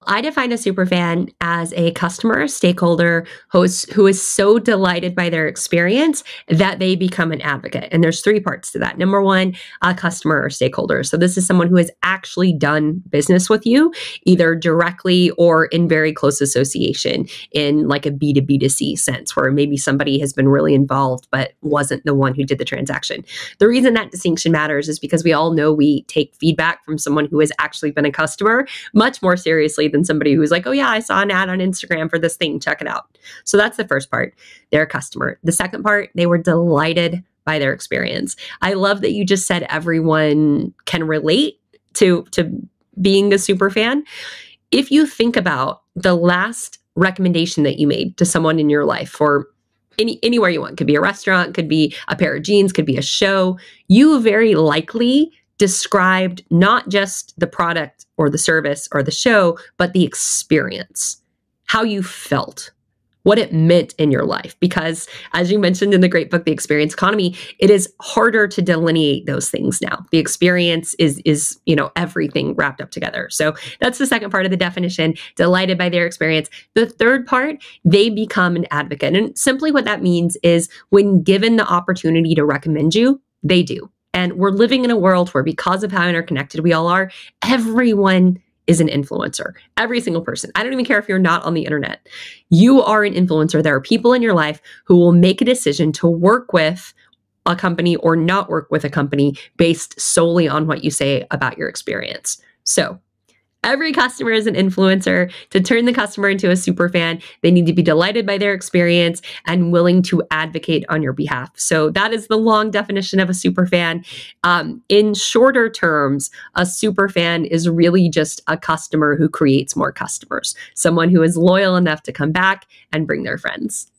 I define a superfan as a customer, stakeholder who is so delighted by their experience that they become an advocate. And there's three parts to that. Number one, a customer or stakeholder. So this is someone who has actually done business with you, either directly or in very close association in like a B2B2C sense, where maybe somebody has been really involved but wasn't the one who did the transaction. The reason that distinction matters is because we all know we take feedback from someone who has actually been a customer much more seriously than somebody who's like, oh yeah, I saw an ad on Instagram for this thing, check it out. So that's the first part. They're a customer. The second part, they were delighted by their experience. I love that you just said everyone can relate to being a super fan. If you think about the last recommendation that you made to someone in your life for anywhere you want, could be a restaurant, could be a pair of jeans, could be a show, you very likely described not just the product or the service or the show, but the experience, how you felt, what it meant in your life. Because as you mentioned in the great book, The Experience Economy, it is harder to delineate those things now. The experience is, everything wrapped up together. So that's the second part of the definition, delighted by their experience. The third part, they become an advocate. And simply what that means is when given the opportunity to recommend you, they do. And we're living in a world where, because of how interconnected we all are, everyone is an influencer. Every single person. I don't even care if you're not on the internet. You are an influencer. There are people in your life who will make a decision to work with a company or not work with a company based solely on what you say about your experience. So every customer is an influencer. To turn the customer into a super fan, they need to be delighted by their experience and willing to advocate on your behalf. So that is the long definition of a super fan. In shorter terms, a super fan is really just a customer who creates more customers, someone who is loyal enough to come back and bring their friends.